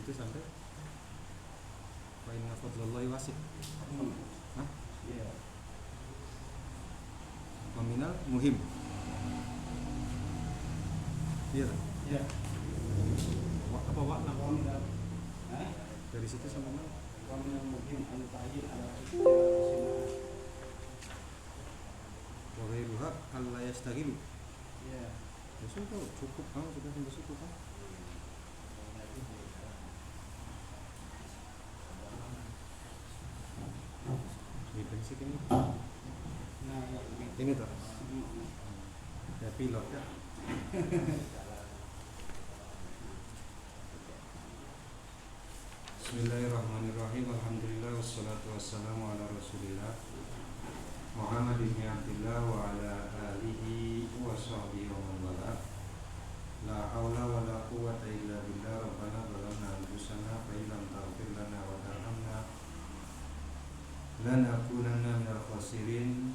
situ sampai wa inna fadlallahi wasi'. Hah? Iya. Wa minal muhim. Iya. Iya. Apa wa'lam? Wa minal Dari situ sampai mana? wa minal muhim an ta'yin ala istilah. Wa ghairuha alla yastaghilu. Iya. Ya sudah, cukup kan, sudah sampai situ kan. Ini basic ini. Nah, Ini tuh. Ya pilot ya. Bismillahirrahmanirrahim. Alhamdulillah wassalatu wassalamu ala Rasulillah Muhammad ibn Abdullah wa ala alihi wa sahbihi wa man wala. La haula wa la quwwata illa billah. Rabbana zalamna anfusana fa illam taghfir lana wa tarhamna lanakunanna minal khasirin.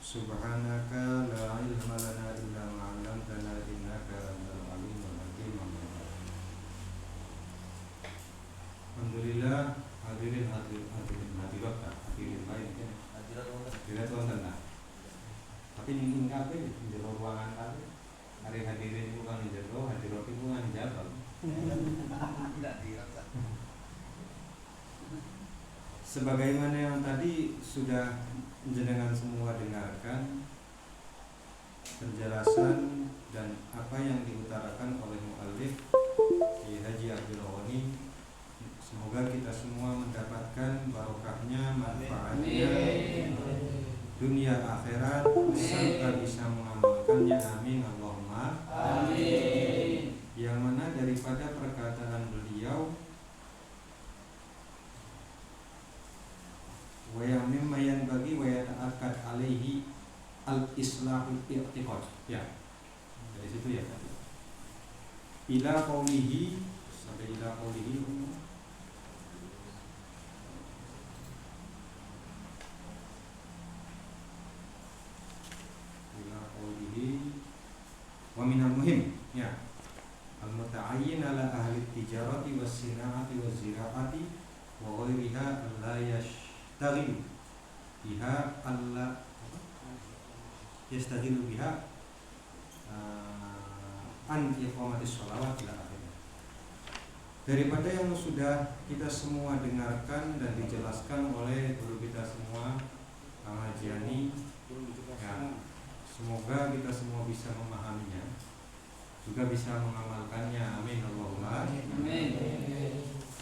Subhanaka la ilma lana illa ma 'allamtana innaka antal alimul hakim. Alhamdulillah, hadirin hadirat lain kan. Hadirat wonten lah. Tapi ning kabeh di jero ruangan kabeh. Hari hadirin itu kan jero, hadirat itu kan jero. tidak dirasa. Sebagaimana yang tadi sudah jenengan semua dengarkan penjelasan dan apa yang diutarakan oleh muallif Kiai Haji Abdul Ghani, semoga kita semua mendapatkan barokahnya, manfaatnya dunia akhirat serta bisa mengamalkannya. Amin Allahumma amin. Yang mana daripada perkataan beliau, wa yang mimma yanbaghi wa yata'akkad alaihi al-islahul i'tiqad. Ya. Dari situ ya. Ila qaulihi, sampai ila qaulihi. Ila qaulihi wa minal muhim, ya. Al-muta'ayyin ala ahli tijarati was sina'ati was zira'ati wa ghairiha la yashtaghilu biha alla yastaghilu biha an iqamatis sholawat ila akhirnya. Daripada yang sudah kita semua dengarkan dan dijelaskan oleh guru kita semua, Kang Hajiani, ya, semoga kita semua bisa memahaminya, juga bisa mengamalkannya. Amin Allahumma amin.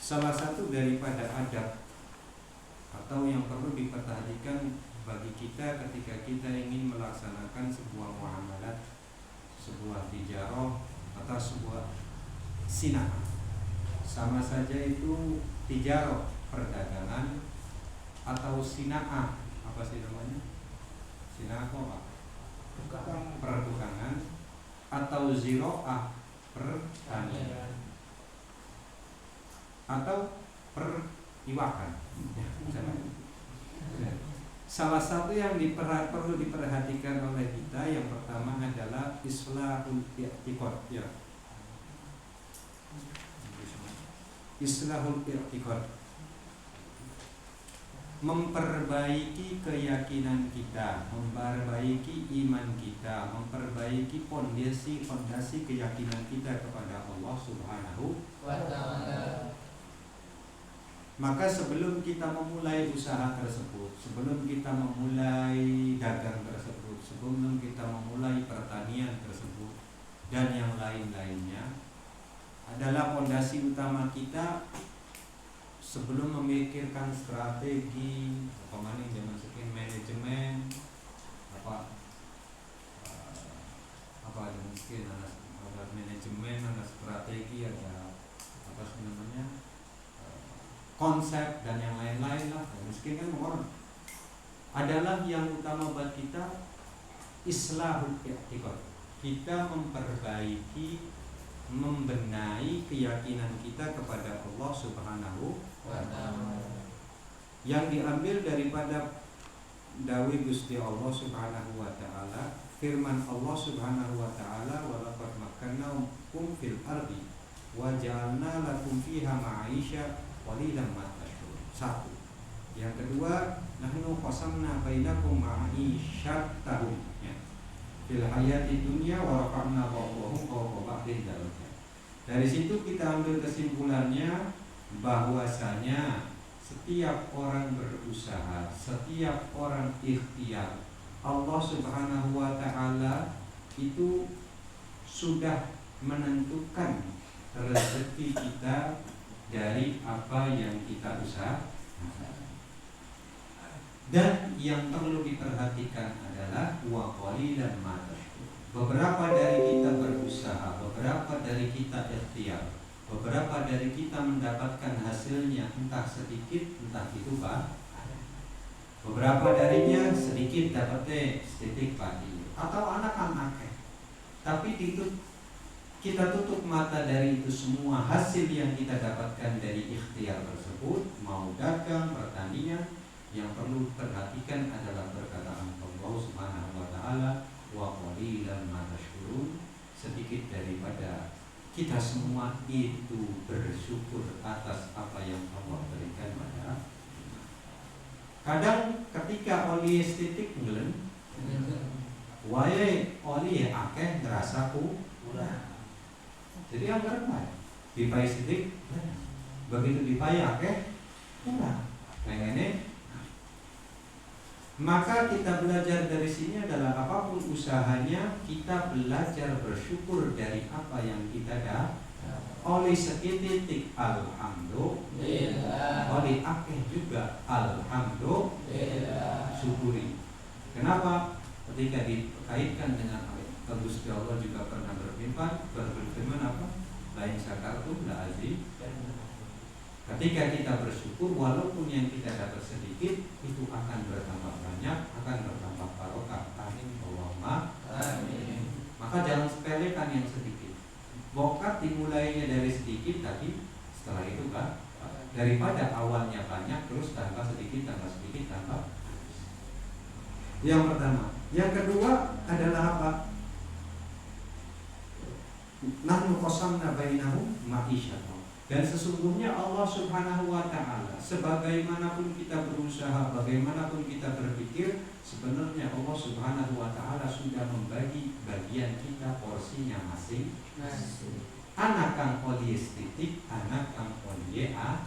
Salah satu daripada adab atau yang perlu diperhatikan bagi kita ketika kita ingin melaksanakan sebuah muamalat, sebuah tijarah atau sebuah sinah, sama saja itu tijarah perdagangan atau sinah, apa sih namanya? Sinah apa? Pertukangan atau ziro'ah pertanian atau periwakan. Salah satu yang perlu diperhatikan oleh kita yang pertama adalah islahul i'tiqad, ya. Islahul i'tiqad, memperbaiki keyakinan kita, memperbaiki iman kita, memperbaiki fondasi keyakinan kita kepada Allah Subhanahu wa ta'ala. Maka sebelum kita memulai usaha tersebut, sebelum kita memulai dagang tersebut, sebelum kita memulai pertanian tersebut dan yang lain-lainnya, adalah fondasi utama kita sebelum memikirkan strategi, kemarin zaman sekian manajemen, ada mungkin ada manajemen, ada strategi, ada apa sih namanya, konsep dan yang lain-lain lah. Mungkin kan orang adalah yang utama buat kita islahul i'tiqad. Kita memperbaiki, membenahi keyakinan kita kepada Allah Subhanahu wa ta'ala, yang diambil daripada dawuh Gusti Allah Subhanahu wa ta'ala, firman Allah Subhanahu wa ta'ala, wa laqad makkannahum fil ardi wa ja'alna lakum fiha ma'isha qalilan ma tashkurun. Satu. Yang kedua, nahnu qasamna bainakum ma'isyatahum ya. Fil hayati dunya wa rafa'na ba'dahum fawqa ba'din darajat. Dari situ kita ambil kesimpulannya bahwasanya setiap orang berusaha, setiap orang ikhtiar, Allah Subhanahu wa taala itu sudah menentukan rezeki kita dari apa yang kita usahakan. Dan yang perlu diperhatikan adalah wa qalilan ma tashkurun. Beberapa dari kita berusaha, beberapa dari kita ikhtiar, beberapa dari kita mendapatkan hasilnya entah sedikit entah itu banyak. Beberapa darinya sedikit dapatnya sedikit pagi atau anak-anaknya. Tapi itu kita tutup mata dari itu semua hasil yang kita dapatkan dari ikhtiar tersebut, mau dagang, pertanian. Yang perlu perhatikan adalah perkataan Allah Subhanahu wa taala wa qalilan ma tashkurun, sedikit daripada kita semua itu bersyukur atas apa yang Allah berikan pada. Kadang ketika oli estetik ngelen, wae oli akeh ngerasa kurang. Jadi yang berapa? Dipai sedikit, begitu dipai akeh kurang. Pengennya. Maka kita belajar dari sini adalah apapun usahanya kita belajar bersyukur dari apa yang kita dapat. Oleh sekitik alhamdulillah, oleh akeh juga alhamdulillah, syukuri. Kenapa? Ketika dikaitkan dengan ayat Gusti Allah juga pernah berfirman apa? Lain syakartum la azid. Ketika kita bersyukur, walaupun yang kita dapat sedikit, itu akan bertambah banyak, akan bertambah barokah. Amin. Allahumma amin. Maka jangan sepelekan yang sedikit. Bokat dimulainya dari sedikit, tapi setelah itu kan daripada awalnya banyak, terus tambah sedikit, tambah. Yang pertama. Yang kedua adalah apa? Nahnu qasamna bainahum ma'isyatahum. Dan sesungguhnya Allah Subhanahu wa taala, sebagaimanapun kita berusaha, bagaimanapun kita berpikir, sebenarnya Allah Subhanahu wa taala sudah membagi bagian kita porsinya masing-masing. Anak kang polies titik, anak kang polies a.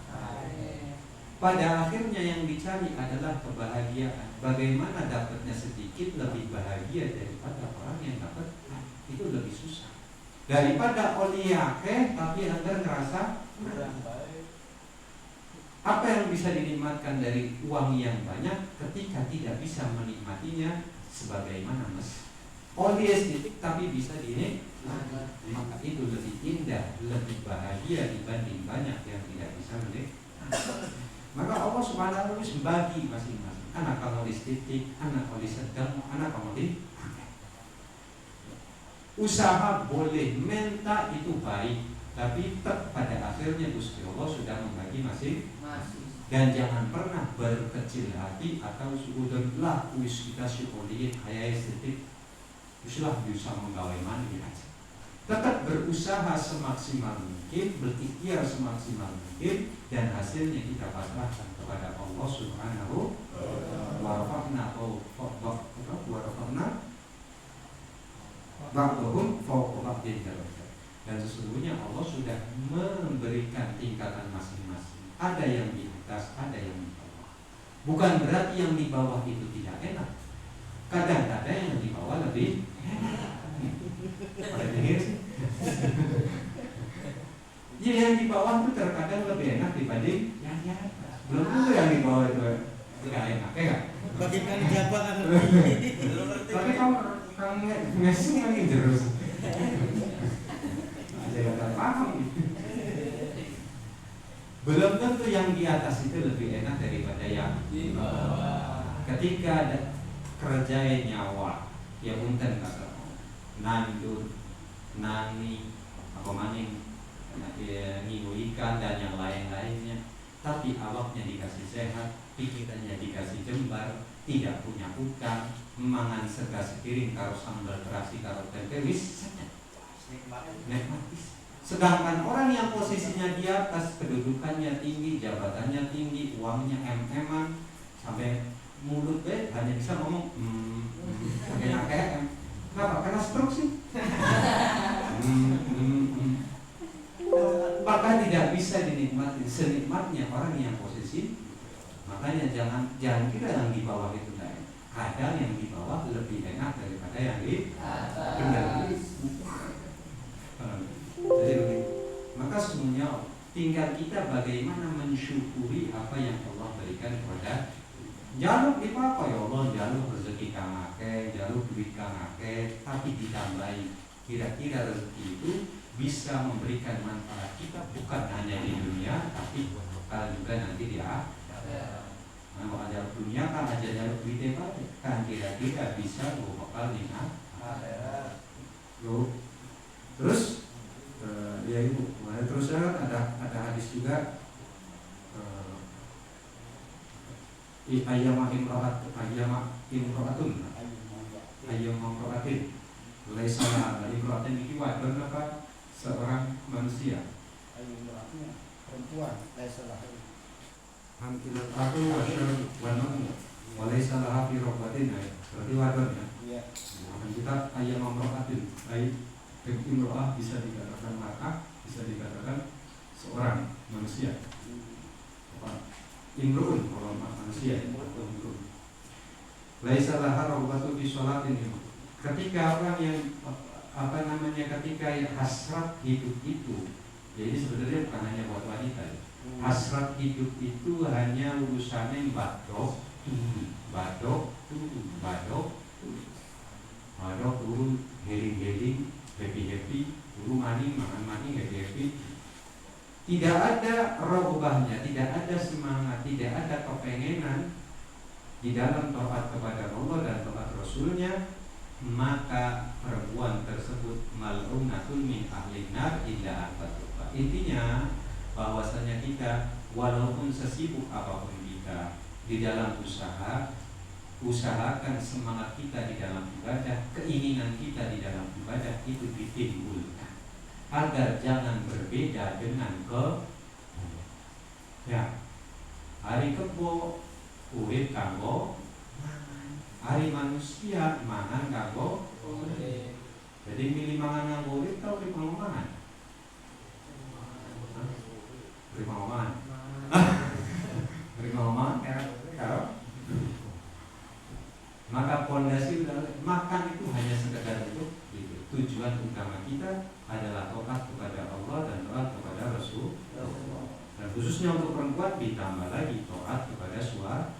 Pada akhirnya yang dicari adalah kebahagiaan. Bagaimana dapatnya sedikit lebih bahagia daripada orang yang dapat itu lebih susah. Daripada oliake tapi Anda ngerasa apa yang bisa dinikmatkan dari uang yang banyak ketika tidak bisa menikmatinya sebagaimana mas oli estetik tapi bisa dinikmati, maka itu lebih indah, lebih bahagia dibanding banyak yang tidak bisa menikmati. Maka Allah Subhanahu wa taala membagi masing-masing. Anak kamu estetik, anak kamu sedang, anak kamu di. Usaha boleh, minta itu baik, tapi pada akhirnya Gusti Allah sudah membagi masing-masing. Dan jangan pernah berkecil hati atau suudahlah wis kita syukuri kayak estetik, wисlah bisa menggawe mandi aja. Tetap berusaha semaksimal mungkin, berikhtiar semaksimal mungkin, dan hasilnya kita pasrahkan kepada Allah Subhanahu wa ta'ala. Ba'dhum fawqa ba'din darajat. Dan sesungguhnya Allah sudah memberikan tingkatan masing-masing. Ada yang di atas, ada yang di bawah. Bukan berarti yang di bawah itu tidak enak. Kadang-kadang yang di bawah lebih enak. Pada dengar sih. Ya, yang di bawah itu terkadang lebih enak dibanding yang di atas. Belum tentu yang di bawah itu tidak enak, ya kan? Bagaimana jabat kan? Tapi kamu ngasih lagi terus. Saya nggak paham. Belum tentu yang di atas itu lebih enak daripada yang di bawah. Ketika ada kerjaan nyawa, ya punten kata nandur, nani, apa maning, ngiu ikan dan yang lain-lainnya. Tapi awaknya dikasih sehat, pikirannya dikasih jembar, tidak punya hutang, mangan sega sepiring karo sambal terasi karo tempe wis nikmati. Sedangkan orang yang posisinya di atas, kedudukannya tinggi, jabatannya tinggi, uangnya em-eman, sampai mulut hanya bisa ngomong kayak kenapa? Karena stroke sih. Maka tidak bisa dinikmati senikmatnya orang yang posisi. Makanya jangan kira yang di bawah itu enak. Kadang yang di bawah lebih enak daripada yang di atas. Jadi begitu. Maka semuanya tinggal kita bagaimana mensyukuri apa yang Allah berikan kepada. Jaluk di apa ya Allah, jaluk rezeki kang akeh, jaluk duit kang akeh, tapi ditambahi kira-kira rezeki itu bisa memberikan manfaat kita bukan hanya di dunia, tapi bakal juga nanti di akhirat. Nah, kalau jaluk dunia kan aja jaluk duit kan kira-kira bisa bakal di akhirat. Terus ya ibu, terusnya ada hadis juga. Ayyama imra'atun laisa imra'atin iki wadon apa seorang manusia perempuan laisa laha hamkilat aku wasyarwanmu walaisa laha fi rabbatin, berarti wadon ya. iya. Nah, kita ayyama imra'atin imra'ah bisa dikatakan mar'ah, bisa dikatakan seorang manusia. Imru'un kalau manusia imru'un. Laisa laha raghbatu fi sholatin. Ketika orang yang ketika hasrat hidup itu, jadi sebenarnya bukan hanya buat wanita ya. Hasrat hidup itu hanya urusannya badok turun heling happy turun maning happy. Tidak ada rohbahnya, tidak ada semangat, tidak ada kepengenan di dalam taat kepada Allah dan taat Rasulnya, maka perempuan tersebut mal'unatun min ahlin nar illa antatuba. Intinya bahwasanya kita walaupun sesibuk apapun kita di dalam usahakan semangat kita di dalam ibadah, keinginan kita di dalam ibadah itu ditimbulkan agar jangan berbeda dengan hari kebo urip kanggo hari manusia mangan kanggo jadi milih mangan kanggo urip atau urip kanggo mangan? Urip kanggo mangan. Urip kanggo mangan kalau maka pondasi makan itu hanya sekedar untuk itu. Tujuan utama kita adalah taat kepada Allah dan taat kepada Rasul. Dan khususnya untuk perempuan ditambah lagi taat kepada suami.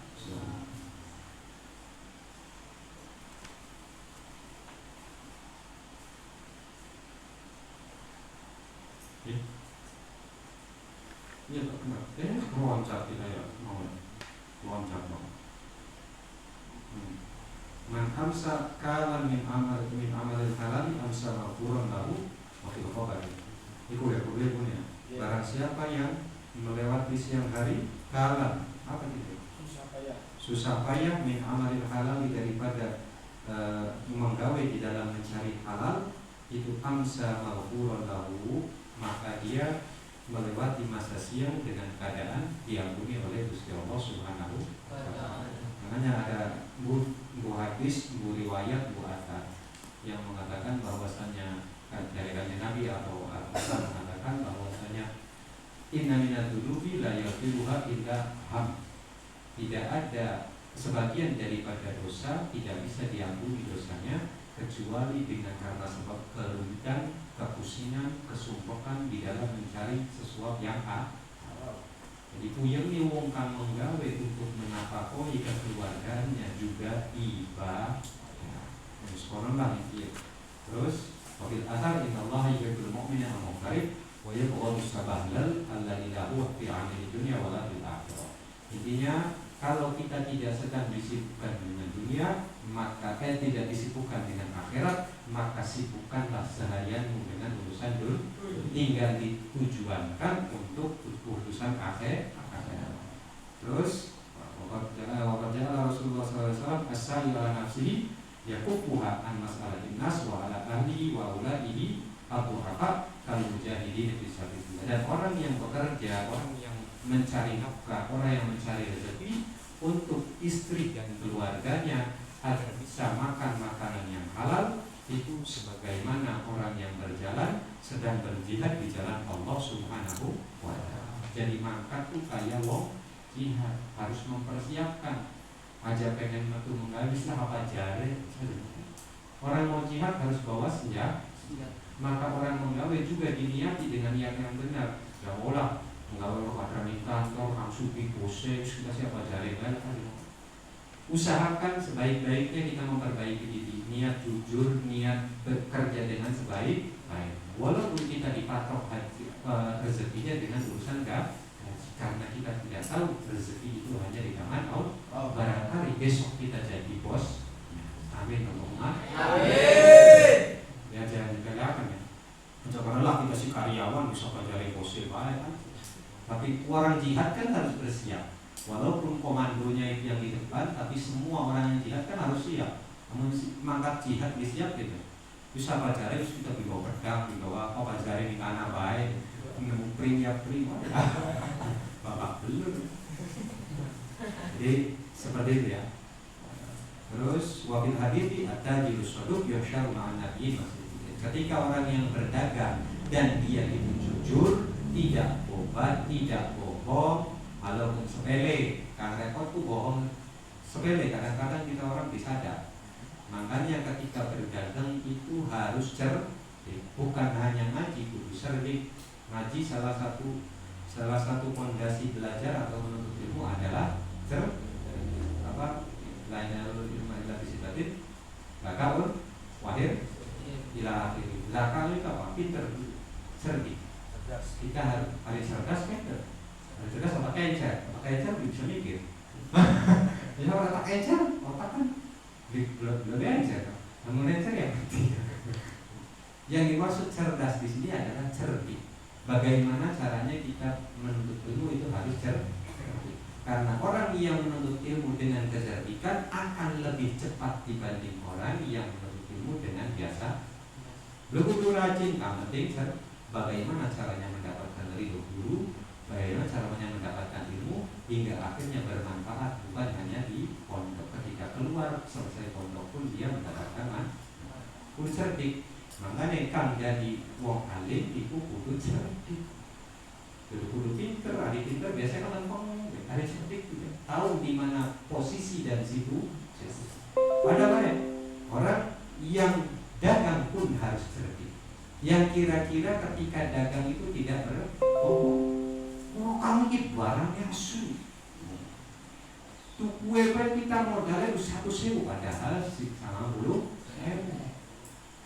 Iya tak kenal. Loncat kita ya mau loncat mau. Man amsa kalan min amalil halal amsa maghfuran lahu wa fil khabari. Iku ya punya. Barang siapa yang melewati siang hari kalan apa itu? Susah payah min amalil halal daripada menggawe di dalam mencari halal itu amsa maghfuran lahu, maka dia melewati masa siang dengan keadaan diampuni oleh Gusti Allah Subhanahu wa taala. Makanya ada bu hadis, bu riwayat, bu athar yang mengatakan bahwasannya dari Nabi atau Al-Quran mengatakan bahwasannya inna minadzunubi la yaghfiruha illa ham. Tidak ada sebagian daripada dosa tidak bisa diampuni dosanya kecuali dengan karena sebab kerumitan, kepusingan, kesumpekan di dalam mencari sesuatu yang halal. Jadi puyeng ni wong kang menggawe untuk menafkahi keluarganya juga ibadah. Sekarang lah itu. Terus wabil athar innallaha yuhibbul mu'mina al-muqtarib wa yabghadu sabahlal alladzi lahu fi 'amali dunya wala fil akhirah. Intinya kalau kita tidak sedang disibukkan dengan dunia, maka tidak disibukkan dengan akhirat, maka sibukkanlah seharianmu dengan urusan dunia. Tinggal ditujuankan untuk urusan akhirat. Terus waqala Rasulullah SAW as-sa'i ala nafsihi yakufuha an mas'alatin nas wa ala ahlihi wa auladihi abu hafat kal mujahidin mencari rezeki untuk istri dan keluarganya agar bisa makan makanan yang halal, itu sebagaimana orang yang berjalan sedang berjihad di jalan Allah Subhanahu wa Ta'ala. Jadi mangkat tuh kayak wong jihad, harus mempersiapkan. Aja pengen metu menghabis lah apa jare. Orang mau jihad harus bawa senjata. Maka orang menggawe juga diniati dengan yang benar. Ya olah menggawe patrani kantor, langsung bose, kita siapa jare kan. Usahakan sebaik-baiknya kita memperbaiki diri, niat jujur, niat bekerja dengan sebaik-baik. Walaupun kita dipatok rezekinya dengan urusan gaji, karena kita tidak tahu rezeki itu hanya di tangan Allah. Barangkali besok kita jadi bos. Amin, Allahumma amin. Ya jangan digalakkan ya. Janganlah kita si karyawan bisa pelajari bos baik kan. Tapi orang jihad kan harus bersiap. Walaupun komandonya itu yang di depan, tapi semua orang yang jihad kan harus siap. Namun mangkat jihad disiap gitu. Bisa pelajari, kita dibawa pedang, dibawa apa pelajari di tanah baik, nemu prima. Bapak belum. Jadi seperti itu ya. Terus wabil hadithi at-tajirus saduk yahsyaru ma'an nabiyyin. Ketika orang yang berdagang dan dia itu jujur, tidak obat, tidak bohong, walaupun sepele, karena repot tuh bohong sepele, kadang-kadang kita orang bisa ada. Makanya ketika berdagang itu harus cerdik, bukan hanya ngaji, kudu cerdik. Ngaji salah satu fondasi belajar atau menuntut ilmu adalah lainnya ilmu adalah disiplin, lakaun, wahir, ila akhir. Lakaun itu apa? Pinter, cerdik. Kita harus paling cerdas, pinter. Cerdas otak encer bisa mikir. Jadi orang otak encer, otak kan belum encer. Namun encer yang penting. Yang dimaksud cerdas di sini adalah cerdik. Bagaimana caranya kita menuntut ilmu itu harus cerdik. Karena orang yang menuntut ilmu dengan kecerdikan akan lebih cepat dibanding orang yang menuntut ilmu dengan biasa. Lebih rajin, yang penting bagaimana caranya mendapatkan ridho guru, bagaimana caranya mendapatkan ilmu hingga akhirnya bermanfaat, bukan hanya di pondok. Ketika keluar selesai pondok pun dia mendapatkan manfaat. Cerdik. Makanya kang jadi wong alim itu kudu cerdik. Kudu pinter, ahli pinter biasanya kan lempeng, ahli cerdik juga. Tahu di mana posisi dan situ. Padahal ya, orang yang dagang pun harus cerdik. Yang kira-kira ketika dagang itu tidak berbohong. Kamu ini barangnya sulit. Tuh kue kita modalnya 1.000 padahal 90.000.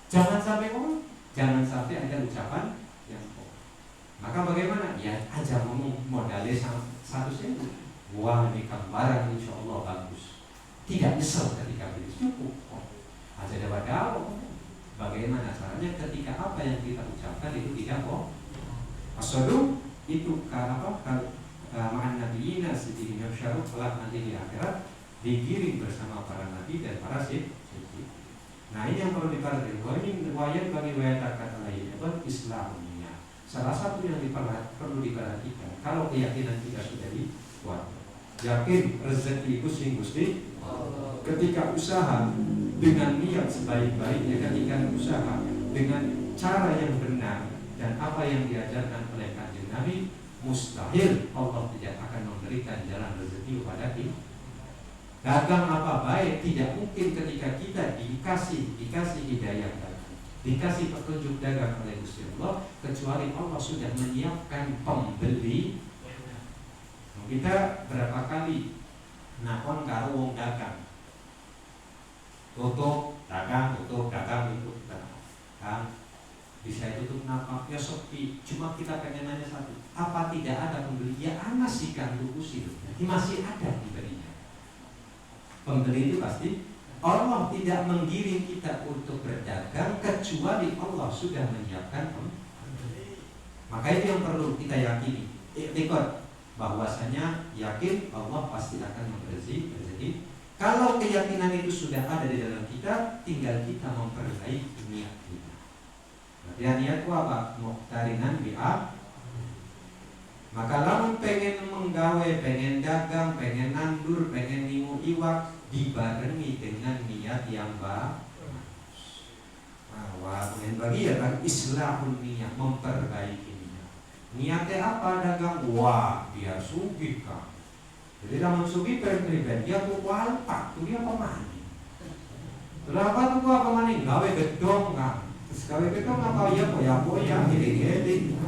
Jangan sampai jangan sampai ada ucapan yang maka bagaimana? Ya aja ngomong modalnya 1.000. Wah ini barang insya Allah bagus. Tidak nyesel ketika beli, cukup. Aja dapat daun. Bagaimana caranya ketika apa yang kita ucapkan itu tidak bohong. Asadu itu kalau ma'an nabiyina siddiqin yahsyaru kelak nanti di akhirat digiring bersama para nabi dan para siddiq. Nah ini yang perlu diperhatikan. Bahwa ini riwayat bagi riwayat kata lainnya Islamnya. Salah satu yang perlu diperhatikan kalau keyakinan kita sudah dikuat. Yakin rezeki itu sing Gusti. Ketika usaha dengan niat sebaik-baiknya, ketika usaha dengan cara yang benar dan apa yang diajarkan oleh Kanjeng Nabi, mustahil Allah tidak akan memberikan jalan rezeki kepada kita. Dagang apa baik, tidak mungkin ketika kita dikasih hidayah dagang, dikasih petunjuk dagang oleh Gusti Allah, kecuali Allah sudah menyiapkan pembeli. Kita berapa kali nakon karo wong dagang, tutup dagang itu kan bisa tutup napa ya sepi, cuma kita pengen nanya satu, apa tidak ada pembeli? Ya anak sih kan tuku sih, masih ada dibelinya. Pembeli itu pasti. Allah tidak menggiring kita untuk berdagang kecuali Allah sudah menyiapkan pembeli. Maka itu yang perlu kita yakini. Ikut bahwasanya yakin Allah pasti akan memberi rezeki. Kalau keyakinan itu sudah ada di dalam kita, tinggal kita memperbaiki niat kita. Berarti niat itu apa? Muqtarinan bi'a Maka lamun pengen menggawe, pengen dagang, pengen nandur, pengen ningu iwak, dibarengi dengan niat yang bagus. Wah, bagi ya kan islahun niat, memperbaiki niat. Niatnya apa dagang? Wah, biar sugih kan. Jadi lamun sugih pribadi dia tuh walpak, tuh dia pemain. Berapa tuh apa maning? Gawe gedong kan. Terus gawe gedong apa ya poya-poya, hede-hede.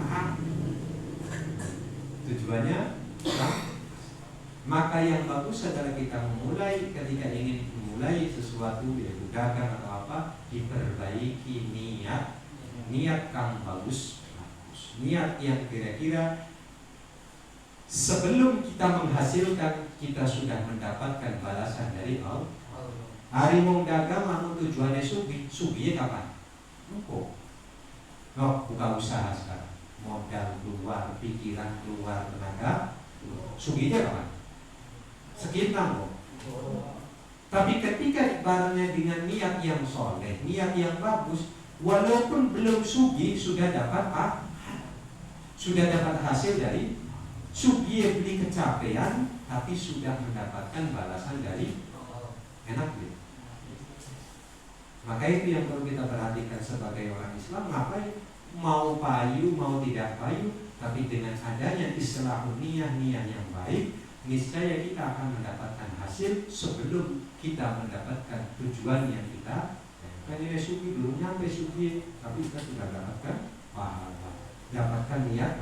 Tujuannya kan? Maka yang bagus adalah kita memulai ketika ingin memulai sesuatu yaitu dagang atau apa, diperbaiki niat kang bagus. Niat yang kira-kira sebelum kita menghasilkan kita sudah mendapatkan balasan dari Allah. Hari mau dagang namun tujuannya sugih kapan? Engko. Buka usaha sekarang. Modal keluar, pikiran keluar, tenaga sugihnya kapan? Sekitar kok. Tapi ketika barangnya dengan niat yang soleh, niat yang bagus, walaupun belum sugih sudah dapat sudah dapat hasil dari sugih, beli kecapean, tapi sudah mendapatkan balasan dari enak gitu. Maka itu yang perlu kita perhatikan sebagai orang Islam. Ngapain mau payu mau tidak payu, tapi dengan adanya islahun niat yang baik, niscaya kita akan mendapatkan hasil sebelum kita mendapatkan tujuan yang kita pengen sugi. Belum nyampe sugi, tapi kita sudah dapatkan pahala, dapatkan niat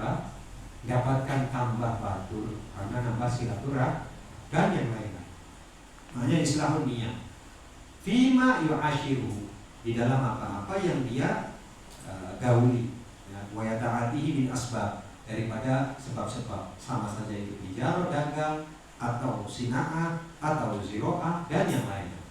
dapatkan tambah batur karena nambah silaturahmi dan yang lainnya. Hanya islahun niat fima yu'ashiru, di dalam apa-apa yang dia gauli, wa yata'atihi bin asbab, daripada sebab-sebab, sama saja itu tijarah dagang atau sina'ah atau ziro'ah dan yang lainnya.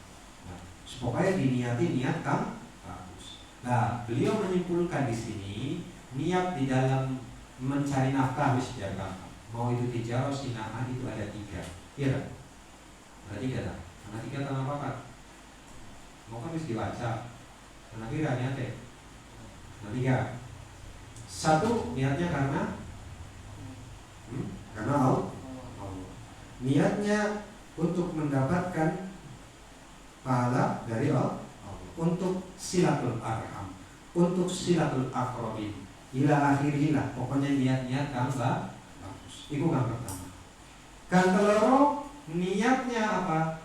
Pokoknya diniati niat kan bagus. Nah, beliau menyimpulkan di sini niat di dalam mencari nafkah wis jaga. Mau itu tijarah, sina'ah itu ada 3. Iya kan? Ada 3 tak? Karena 3 tanah pakat. Mau kan wis dibaca. Karena kira niatnya. Nah, 3. 1 niatnya karena Allah. Niatnya untuk mendapatkan pahala dari Allah, untuk silatul arham, untuk silatul aqrabin, ila akhirilah. Pokoknya niat-niat kang bagus. Itu kang pertama. Kang keloro, niatnya apa?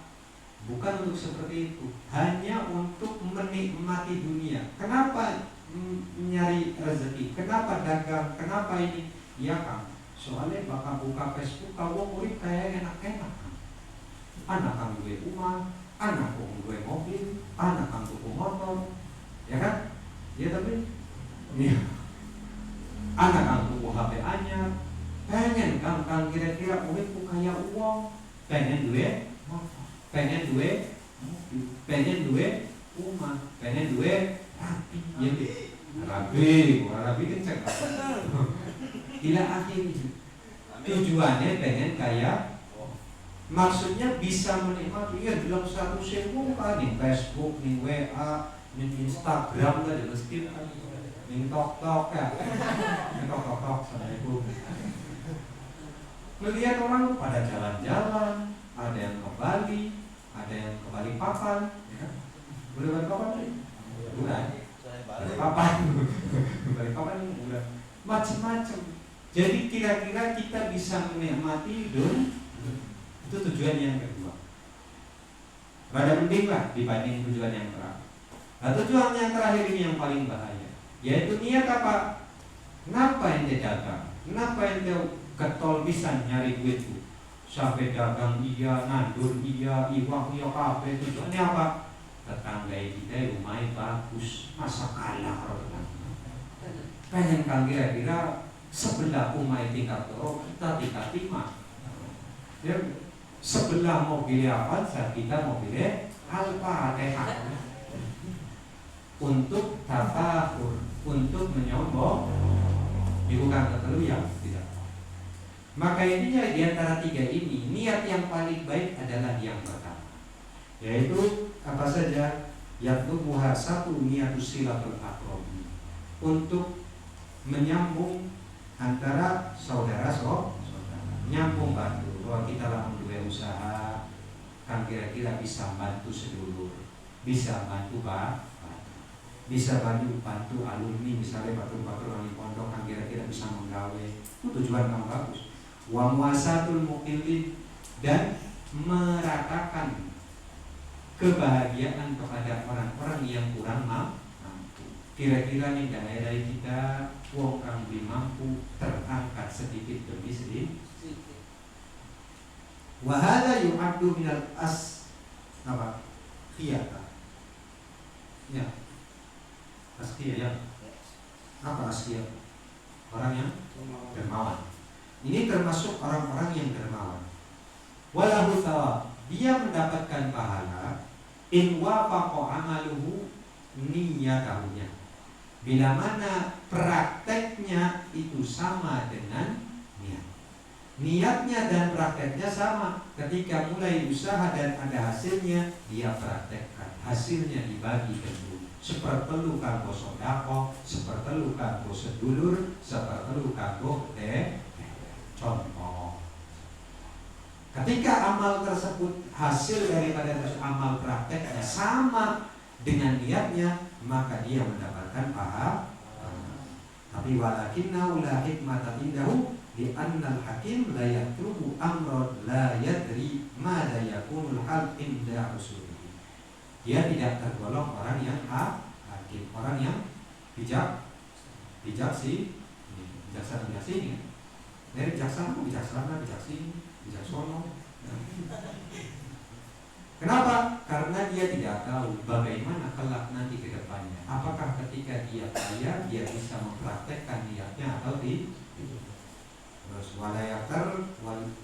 Bukan untuk seperti itu, hanya untuk menikmati dunia. Kenapa nyari rezeki? Kenapa dagang? Kenapa ini? Ya kang, soalnya bakal buka Facebook, kau murid kayak enak-enak. Anak kang gue rumah, anak kang gue mobil, anak kang gue motor, ya kan? Ya tapi, ya. Anak kang gue HP anyar, pengen kang kira-kira muridku kayak uang, pengen duit, pengen duit, pengen duit rumah, pengen duit rapi, ya rapi kenceng. Ila akhirnya tujuannya pengen kaya, maksudnya bisa menikmati. Ya bilang 100.000 kan nih Facebook, nih WA, nih Instagram kan di masjid, nih TikTok ya, nih TikTok. Assalamualaikum. Melihat orang pada jalan-jalan, ada yang ke Bali, ada yang ke Balikpapan, ya. Boleh Balikpapan nih? Bukan. Balikpapan bukan. Macam-macam. Jadi kira-kira kita bisa menikmati dunia. Itu tujuan yang kedua. Rada mending lah dibanding tujuan yang terakhir. Nah, tujuan yang terakhir ini yang paling bahaya, yaitu niat apa? Kenapa ente dagang? Kenapa ente ketol bisa nyari duit itu? Sampai dagang iya, nandur iya, iwak iya, kafe. Tujuannya apa? Tetangga kita rumahnya bagus, masa kalah orang. Pengen kan kira-kira sebelah rumah tingkat toro, kita tingkat 5. Ya, sebelah mobilnya Avanza, kita mobilnya Alfa TH. Untuk tafakur, untuk menyombong, bukan terlalu yang tidak. Maka intinya di antara 3 ini, niat yang paling baik adalah yang pertama, yaitu apa saja? Yatlubuha 1 niatus silatul aqrabi, untuk menyambung antara saudara nyambung bantu bahwa kita langsung dua usaha kan kira-kira bisa bantu sedulur, bisa bantu bisa bantu alumni misalnya batur-batur orang pondok kan kira-kira bisa menggawe, itu tujuan yang bagus. Wa muasatul muqillin, dan meratakan kebahagiaan kepada orang-orang yang kurang mampu. Kira-kira nih daerah kita wong kang lebih mampu terangkat sedikit demi sedikit. Wa hadza yu'addu minal khiyata. Ya. Askia ya. Apa askia? Orang yang dermawan. Ini termasuk orang-orang yang dermawan. Walahu thawab, dia mendapatkan pahala in wafaqa amaluhu niyatahunya. Bila mana prakteknya itu sama dengan niat. Niatnya dan prakteknya sama. Ketika mulai usaha dan ada hasilnya, dia praktekkan. Hasilnya dibagi kedua. Sepertelu kanggo sodako, sepertelu kanggo sedulur, sepertelu kanggo contoh. Ketika amal tersebut hasil daripada amal prakteknya sama dengan niatnya, maka dia mendapatkan pahala. Tapi walakinna la hikmata indahu li annal hakim la yatruku amran la yadri ma la yakunul hal inda usulihi. Dia tidak tergolong orang yang hakim, orang yang bijaksana ini. Dari bijaksana, bijaksono. Kenapa? Karena dia tidak tahu bagaimana kelak nanti ke depannya. Apakah ketika dia kaya dia bisa mempraktekkan niatnya atau tidak? Terus walayatar wal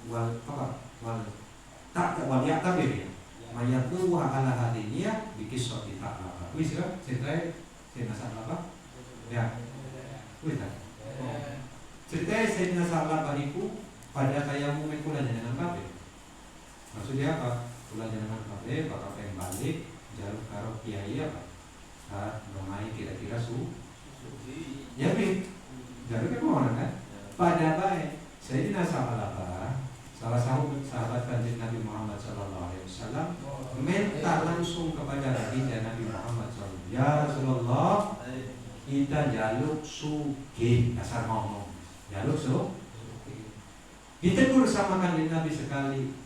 yaktabir mayatu wa ala hadiniya bikisot ta'ala. Wis ya, ceritanya Sayyidina Sa'labah. Ya. Wis ta. Ceritanya Sayyidina Sa'labah itu pada tayammum kula dengan kabeh. Maksudnya apa? Kula dengan kabeh bakal pengen balik jaluk karo kiai apa? Nomai kira-kira ya bi. Jaluk ke mana kan? Pada baik Sayyidina Sa'labah, salah satu sahabat kanjeng Nabi Muhammad SAW, minta langsung kepada baginda Nabi Muhammad SAW, ya Rasulullah, kita jaluk sugih, dasar ngomong, jaluk sugih. Ditegur sama kanjeng Nabi sekali,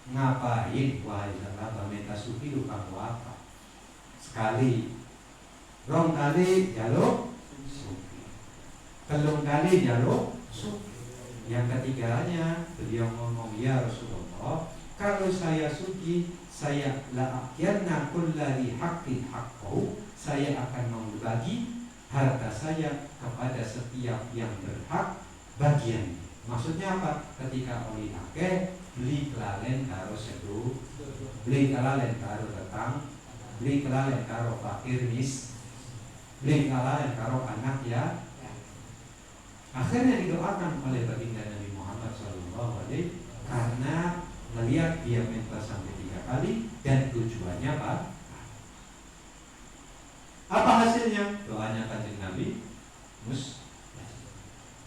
ngapain wahai sahabat minta sugih lu kamu apa? Sekali, rong kali jaluk sugih, telung kali jaluk sugih. Yang ketiganya beliau ngomong, ya Rasulullah, kalau saya sugih, saya la'akyanna kullari haqqin haqqahu, saya akan membagi harta saya kepada setiap yang berhak bagian. Maksudnya apa? Ketika oli akeh, beli kelalen karo sedu, beli kelalen karo tetang, beli kelalen karo fakir beli kelalen karo anak ya. Akhirnya didoakan oleh baginda Nabi Muhammad SAW karena melihat dia minta sampai 3 kali dan tujuannya apa? Apa hasilnya? Doanya kanjeng Nabi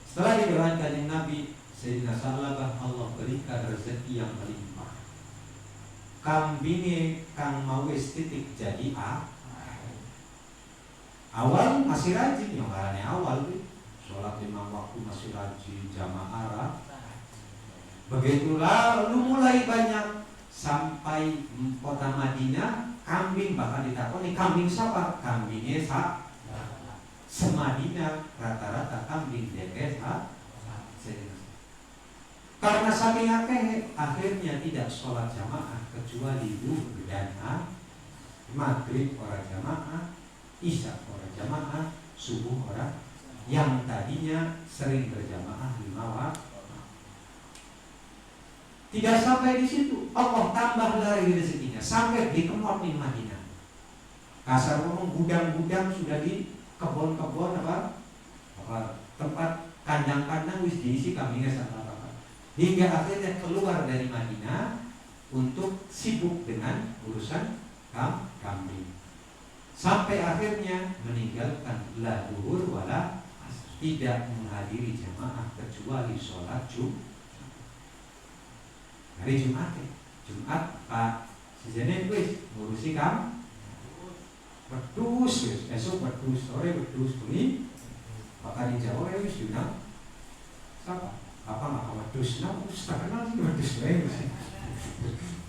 setelah didoakan kanjeng Nabi, Sayyidina Sa'labah Allah berikan rezeki yang melimpah. Kambingnya kang mau titik jadi awal masih rajin, yang karena awal sholat 5 waktu masih rajin jamaah. Begitulah lalu mulai banyak sampai kota Madinah, kambing bahkan ditakoni kambing siapa? Kambingnya semadinah rata-rata kambing dekes karena saking akeh akhirnya tidak sholat jamaah kecuali zuhur dan maghrib orang jamaah, isya orang jamaah, subuh orang yang tadinya sering berjamaah 5 waktu. Tidak sampai di situ, Allah tambah lagi rezekinya sampai di kemot di Madinah. Kasar ngomong gudang-gudang sudah di kebun-kebun apa tempat kandang-kandang wis diisi kambingnya sama apa. Hingga akhirnya keluar dari Madinah untuk sibuk dengan urusan kambing. Sampai akhirnya meninggalkan la duhur wala asr. tidak menghadiri jamaah kecuali sholat hari Jumat Pak sejenis wis ngurusi kam wedhus wis esuk wedhus sore wedhus bengi pakane Jawa wis dina sapa apa nggak wedhus nah ustaz kenal sih wedhus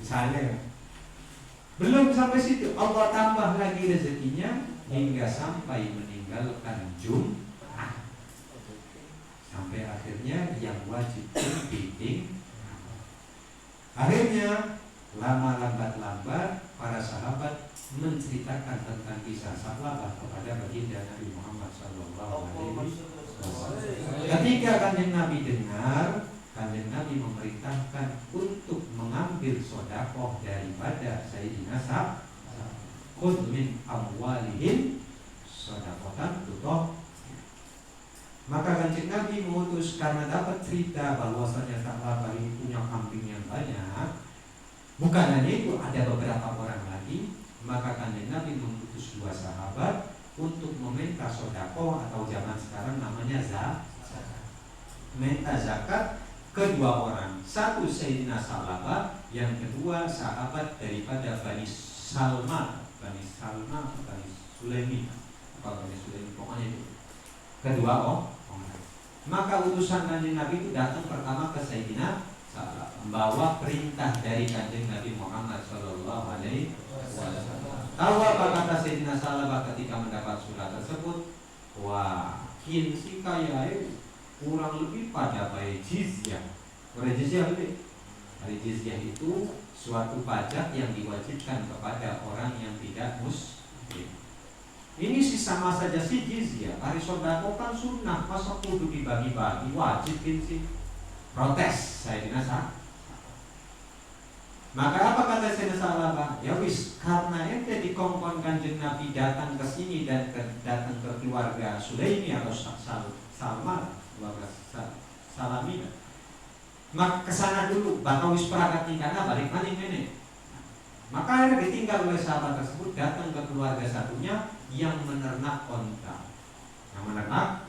misalnya belum sampai situ Allah tambah lagi rezekinya hingga sampai meninggalkan Jumat sampai akhirnya yang wajib bimbing. Akhirnya lama lambat para sahabat menceritakan tentang kisah sahabat kepada baginda Nabi Muhammad SAW. Ketika kanjeng Nabi dengar, kanjeng Nabi memerintahkan untuk mengambil sedekah daripada Sayyidina Sa'ad. Khudh min amwalihim shadaqatan tutahhir. Maka kanjeng Nabi mengutus karena dapat cerita bahwasanya Sa'labah ini punya kambing yang banyak. Bukan hanya itu, ada beberapa orang lagi. Maka kanjeng Nabi mengutus 2 sahabat untuk meminta sedekah atau zaman sekarang namanya zakat. Minta zakat kedua orang. Satu Sayyidina Sa'labah, yang kedua sahabat daripada Bani Salma, Bani Sulaimi, pokoknya itu. Kedua maka utusan kanjeng Nabi itu datang pertama ke Sayyidina Sa'labah, membawa perintah dari kanjeng Nabi Muhammad Sallallahu Alaihi Wasallam. Tahu apa kata Sayyidina Sa'labah ketika mendapat surat tersebut? Wah, kin si kaya kurang lebih pada bayar jizyah. Jizyah itu, jizyah itu suatu pajak yang diwajibkan kepada orang yang tidak muslim. Ini sih sama saja sih jizyah. Hari sodako kan sunnah, masa kudu dibagi-bagi, wajib sih. Protes Sayyidina Sa'labah. Maka apa kata Sayyidina Sa'labah? Ya wis, karena ente dikongkon kanjeng Nabi datang ke sini dan datang ke keluarga Sulaimi atau Salma, keluarga Salamina. Maka kesana dulu, bakal wis peragat nikahnya balik maning nenek. Maka akhirnya ditinggal oleh sahabat tersebut datang ke keluarga satunya yang menernak onta. Yang menernak.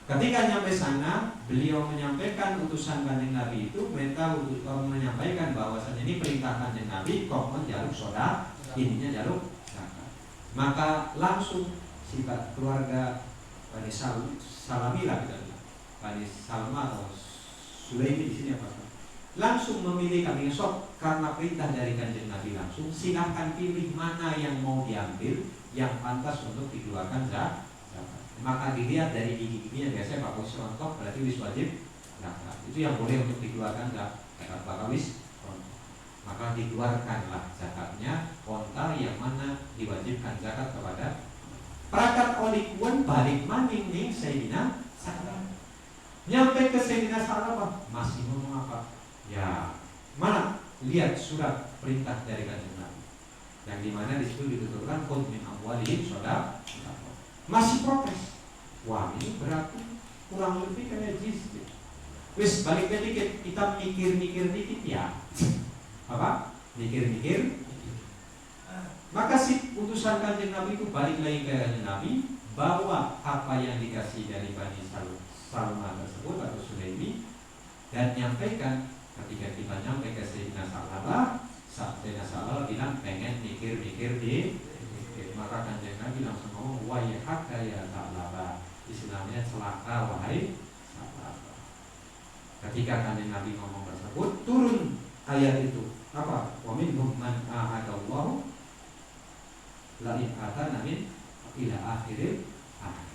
Ketika nyampe sana, beliau menyampaikan utusan kanjeng Nabi itu, menyampaikan bahwasanya ini perintah kanjeng Nabi, kok menjaluk soda, ininya jaluk zakat. Maka langsung sifat keluarga Bani Salamila, Bani Salma atau Sulaimi di sini apa? Langsung memilih kambing sok karena perintah dari kanjeng Nabi langsung. Silahkan pilih mana yang mau diambil, yang pantas untuk dikeluarkan zakat. Maka dilihat dari gigi-giginya, biasanya Pak Wis rontok berarti wis wajib zakat. Itu yang boleh untuk dikeluarkan zakat. Pak Wis rontok. Maka dikeluarkanlah zakatnya onta yang mana diwajibkan zakat kepada. Perakat olikuan balik maning nih Sayyidina Sa'labah. Nyampe ke Sayyidina Sa'labah masih ngomong apa? Ya, mana? Lihat surat perintah dari kanjeng Nabi. Yang dimana di situ dituturkan khudh min amwalihim shadaqah. Masih protes. Wah, ini berarti kurang lebih kayak jizyah. Wis balik dikit, kita mikir-mikir dikit ya. Apa? Mikir-mikir. Maka si utusan kanjeng Nabi itu balik lagi ke kanjeng Nabi, bawa apa yang dikasih dari Bani Salma tersebut atau Sulaimi dan nyampaikan. Ketika kita nyampe ke Sayyidina Sa'labah, Sayyidina Sa'labah bilang pengen mikir-mikir maka kanjeng Nabi langsung ngomong wayyahaka ya Sa'labah, istilahnya celaka wahai Sa'labah. Ketika kanjeng Nabi ngomong tersebut, turun ayat itu apa? Wa minhum man ahadallahu la in atana min ila akhiril ayat.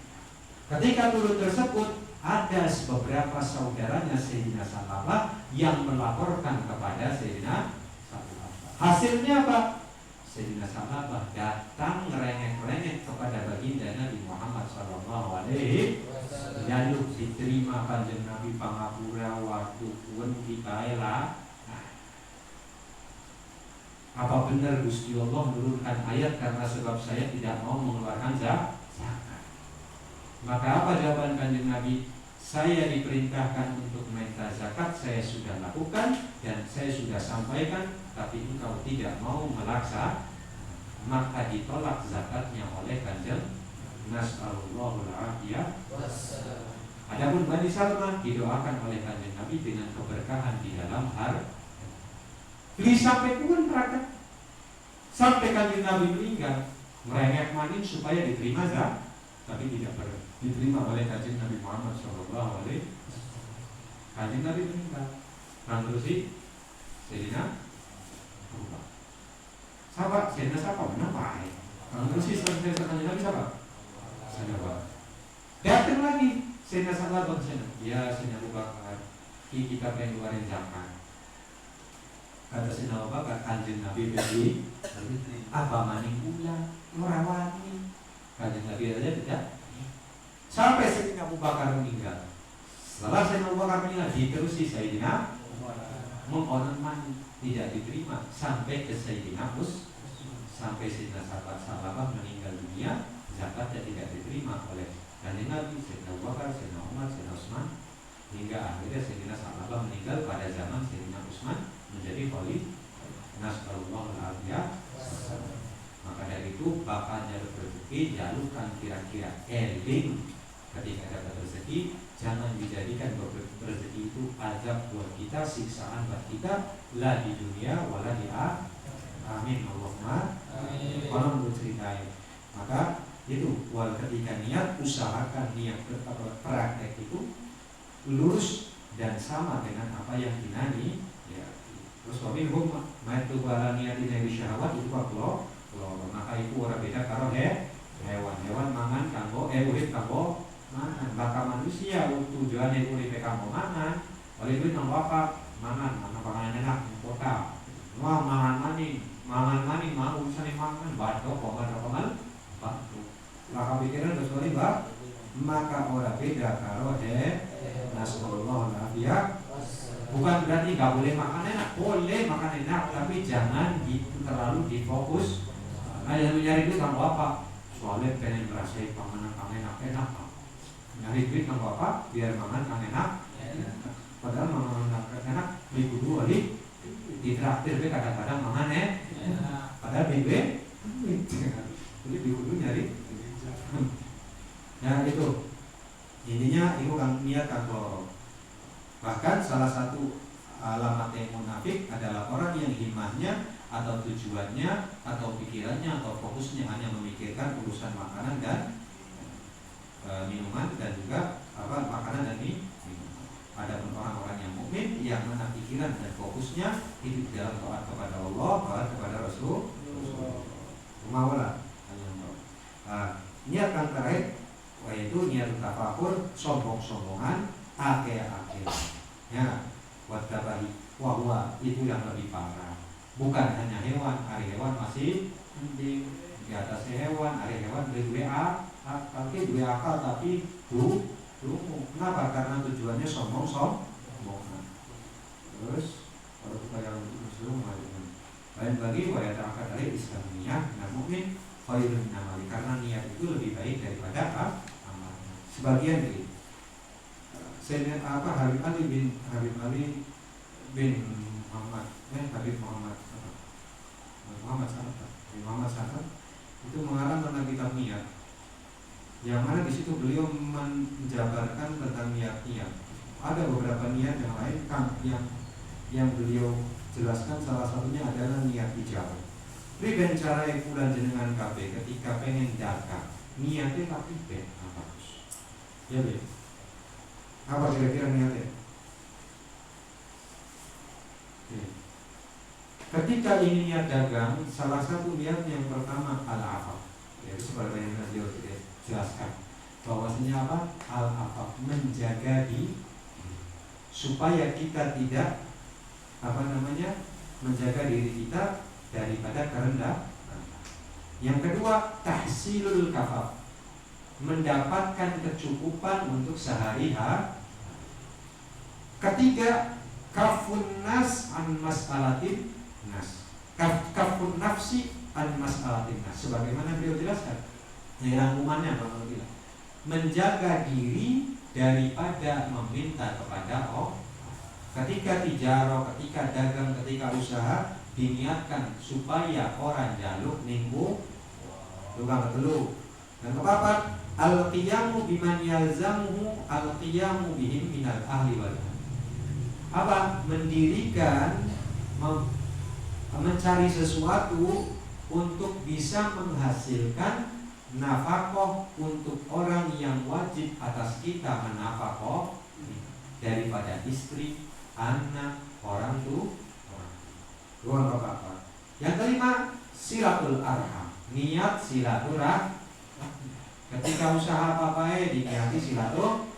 Ketika turun tersebut, ada beberapa saudaranya Sayyidina Sa'labah yang melaporkan kepada Sayyidina Sa'labah. Hasilnya apa? Sayyidina Sa'labah datang ngerengek-rengek kepada baginda Nabi Muhammad SAW. Lalu diterima kanjeng Nabi pangapura waktu pun dikaela. Apa benar Gusti Allah menurunkan ayat karena sebab saya tidak mau mengeluarkan zakat? Maka apa jawaban kanjeng Nabi? Saya diperintahkan untuk meminta zakat, saya sudah lakukan dan saya sudah sampaikan, tapi engkau tidak mau melaksanakan, maka ditolak zakatnya oleh kanjeng Nas'alullahu al-afiyah. Adapun Bani Salmah didoakan oleh Kanjeng Nabi dengan keberkahan di dalam harta. Beli sampai pun terakhir sampai Kanjeng Nabi meninggal, merengek manin supaya diterima zakat, tapi tidak pernah diterima oleh Kanjeng Nabi Muhammad SAW. Kanjeng Nabi meninggal, terusi Sayyidina Abu Bakar. Sahabat Sayyidina siapa? Kenapa? Terusi selesai Kanjeng Nabi siapa? Sayyidina Abu Bakar. Datang lagi Sayyidina Sahabat ya Sayyidina Abu Bakar, kita pengen keluarin zakat. Kata Sayyidina Abu Bakar, Kanjeng Nabi beli apa maning pula merawani. Kanjeng Nabi aja tidak. Sampai Sayyidina Abu Bakar meninggal. Setelah Sayyidina Abu Bakar meninggal, diterusi Sayyidina mengonon mani tidak diterima sampai ke Sayyidina sampai Sayyidina sahabat meninggal dunia, zakatnya tidak diterima oleh Kanjeng Nabi, Sayyidina Abu Bakar, Sayyidina Umar, Sayyidina Utsman, hingga akhirnya Sayyidina sahabat meninggal pada zaman Sayyidina Utsman menjadi khalifah. Nas'alullahu al-afiyah. Maka dari itu bakal jalur rezeki, jalurkan kira-kira eling ketika dapat rezeki, jangan dijadikan rezeki itu azab buat kita, siksaan buat kita, la di dunia wala di akhirat. Amin Allahumma. Kalau menurut ceritanya, maka itu wal ketika niat, usahakan niat praktek itu lurus dan sama dengan apa yang dinani. Ya. Terus waminhum maitu wala niatin yang syahwat itu kalau maka itu ora beda karo hewan mangan kanggo urip kanggo mangan. Baka manusia tujuane uripe kanggo mangan, oleh duit nang apa mangan panganan enak kota. Mau mangan maning mau usane mangan batok pangan batu. Laka pikiran terus kali ba maka ora beda karo nasallallahu alaihi. Bukan berarti nggak boleh makan enak, boleh makan enak, tapi jangan terlalu difokus. Nah, yang mencari duit kamu apa? Soalnya pengen ngerasain panganan enak. Nyari duit kamu apa? Biar makan enak. Padahal makan enak, beli kudu balik ditraktir, kadang-kadang makan padahal beli jadi beli kudu nyari. Nah itu intinya itu kan niat kalau. Bahkan salah satu alamat yang munafik adalah orang yang himahnya atau tujuannya atau pikirannya atau fokusnya hanya memikirkan urusan makanan dan minuman dan juga makanan dan minuman. Adapun orang-orang yang mukmin yang mana pikiran dan fokusnya itu dalam taat kepada Allah, taat kepada Rasul. Maulah. Niat yang terakhir yaitu niat tafakur, sombong-sombongan, akhir-akhir. Ya, wadabari wahwa itu yang lebih parah. Bukan hanya hewan, hari hewan masih mending di atas hewan, hari hewan dua akal tapi kenapa? Karena tujuannya sombong-sombongan. Terus kalau kita yang muslim lain bagi wayat akad dari Islamiyah dan mukmin khairun amali, karena niat itu lebih baik daripada amal. Sebagian ini Sayyidina Habib Ali bin Muhammad Sa'ad itu mengarang tentang kitab niat, yang mana di situ beliau menjabarkan tentang niat-niat. Ada beberapa niat yang lain yang beliau jelaskan, salah satunya adalah niat ijabah. Riben cara bulan jenengan KB ketika pengen dagang niatnya tapi bagus. Ya be. Apa kira-kira niatnya? Ketika ini niat dagang, salah satu niat yang pertama al-afaf. Yaitu seperti yang beliau jelaskan, bahwasanya apa? Al-afaf, menjaga diri supaya kita tidak menjaga diri kita daripada kerendahan. Yang kedua, tahsilul kafaf, mendapatkan kecukupan untuk sehari-hari. Ketiga, kafun nas an mas'alatin nas, kafun nafsi an mas'alatin nas, sebagaimana beliau jelaskan rangkumannya, menjaga diri daripada meminta kepada Allah. Ketika tijaro, ketika dagang, ketika usaha, diniatkan supaya orang jaluk minggu tukang telu Dan keempat, al-qiyamu biman yalzamuhu al-qiyamu bihim minal ahli wal apa? Mendirikan, mencari sesuatu untuk bisa menghasilkan nafkah untuk orang yang wajib atas kita menafkah daripada istri, anak, orang tua. Dua apa? Yang kelima, silatul arham, niat silaturahmi. Ketika usaha apa-apa diniati silaturahmi.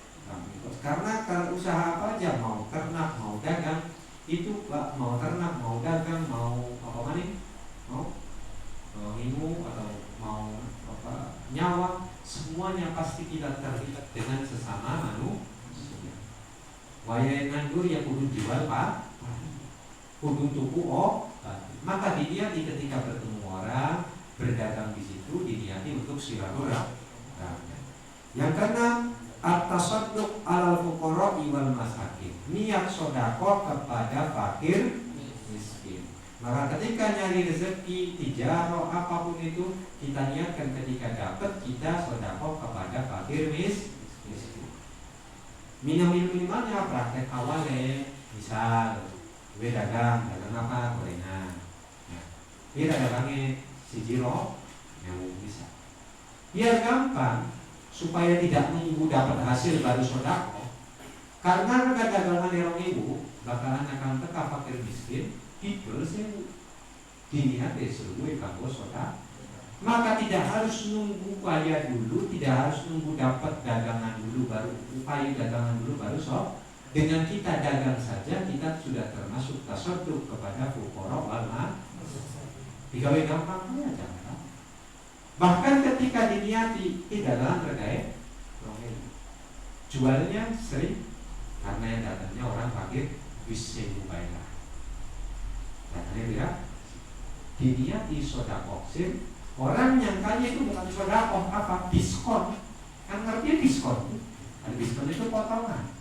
Karena kalau usaha apa aja, mau ternak, mau dagang, itu mau ternak, mau dagang, mau apa nih, mau ilmu atau mau apa nyawa, semuanya pasti kita terlibat dengan sesama manusia. Wayai nganggur ya kudu jual pak, kudu tuku maka diniati ketika bertemu orang berdagang di situ diniati untuk silaturahmi. Yang keenam, at-tasadduq 'alal fuqara'i wal masakin. Niat sedekah kepada fakir miskin. Maka ketika nyari rezeki, tijarah apapun itu, kita niatkan ketika dapat kita sedekah kepada fakir miskin. Minimalnya praktek awalnya, misal gue dagang apa? Gorengan. Dia dagangnya siji ro, bisa. Biar gampang, supaya tidak nunggu dapat hasil baru sodako. Karena rega dagangan yang ibu bakalan akan teka fakir miskin dibel sewu diniat sesuai kanggo sodako. Maka tidak harus nunggu upaya dulu, tidak harus nunggu dapat dagangan dulu baru upaya dagangan dulu baru sodako. Dengan kita dagang saja kita sudah termasuk tasadduq kepada fuqara wal masakin. Digawe gampang aja. Bahkan ketika diniati tidak dalam terkait jualnya sering karena yang datangnya orang fakir bisa bayar. Datangnya tidak diniati sedekah sir. Orang yang kaya itu bukan sedekah apa? Diskon. Kan ngerti diskon? Ada diskon itu potongan.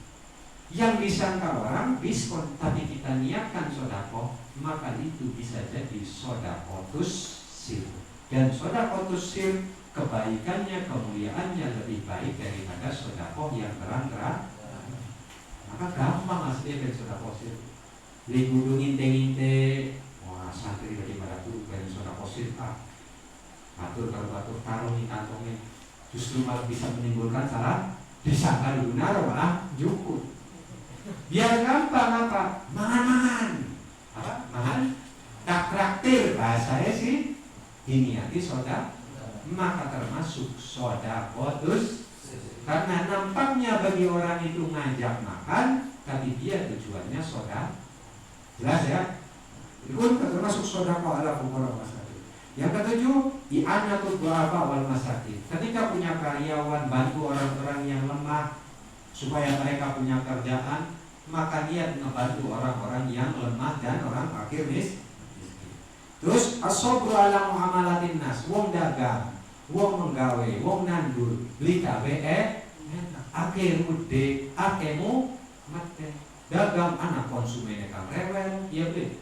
Yang disangka orang diskon, tapi kita niatkan sedekah, maka itu bisa jadi sedekahus sir. Dan sedekahus sir kebaikannya, kemuliaannya lebih baik daripada sedekah yang terang-terang. Maka gampang aslinya dari sedekah sir. Beli kudu nginte-nginte, wah santri daripada tuh dari sedekah sir batur kalau batur taruh di kantongnya, justru malah bisa menimbulkan salah disangka dulu naruh malah jukut. Biar gampang apa? Mangan. Apa? Mangan. Tak traktir bahasanya sih. Diniati soda, maka termasuk sodakotus. Karena nampaknya bagi orang itu ngajak makan, tapi dia tujuannya soda. Jelas ya? Itu termasuk sodako ala fuqara masakin. Yang ketujuh, i'anatul du'afa wal masakin. Ketika punya karyawan, bantu orang-orang yang lemah supaya mereka punya kerjaan, maka niat ngebantu orang-orang yang lemah dan orang fakir miskin. Terus as-sabru ala muamalatin nas, wong dagang, wong menggawe, wong nandur, beli kabeh akeh mude, akehmu mate. Dagang anak konsumennya kang rewel, iya beli.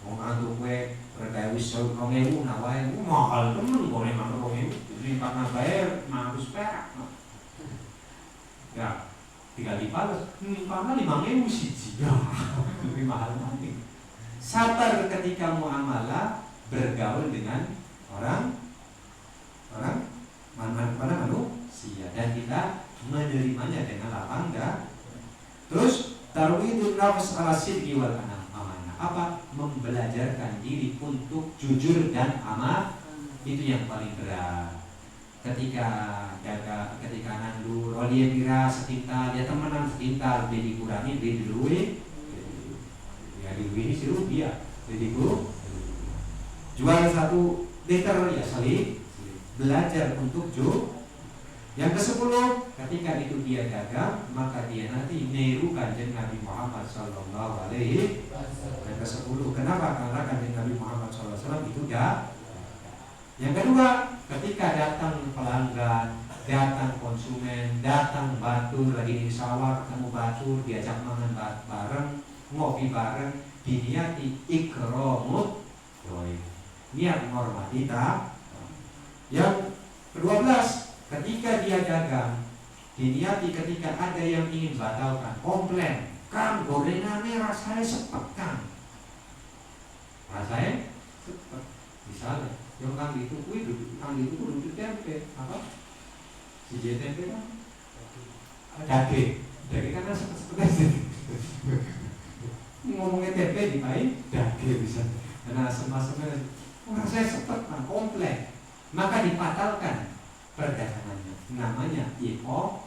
Wong antuk kowe regawe wis 2000 nawae mahal temen kok 2000. Limpah bayar 500 perak. Ya, tinggal dipales, limpahnya 5.000 siji. Ya, lebih mahal nanti. Sabar ketika muamalah bergaul dengan orang manusia dan kita menerimanya dengan lapang dada. Terus tarwidun nafs ala sidqi wal amanah. Apa? Membelajarkan diri untuk jujur dan amanah. Itu yang paling berat. Ketika nandur, dia kira sekintal, dia temenan sekintal, dia dikurangi, dia diluwi, ya diluwi ini suruh dia, jadi guru, jual 1 liter ya saling belajar untuk jujur. Yang ke-10, ketika itu dia dagang, maka dia nanti niru kanjeng Nabi Muhammad sallallahu alaihi wasallam. Yang ke-10, kenapa? Karena kanjeng Nabi Muhammad sallallahu alaihi wasallam itu dagang. Yang kedua, ketika datang pelanggan, datang konsumen, datang batur lagi di sawah, ketemu batur, diajak makan bareng, ngopi bareng, diniati ikramut doi, niat menghormati. Yang ke-12, ketika dia dagang, diniati ketika ada yang ingin batalkan, komplain, Kang gorengannya rasanya sepet Kang, rasanya sepet, misalnya, yang Kang itu duduk tempe, apa? Si tempe kan daging karena sepet ngomongnya tempe dimain daging bisa, karena asam-asamnya rasanya sepet Kang, komplain, maka dibatalkan perdagangannya, namanya IO.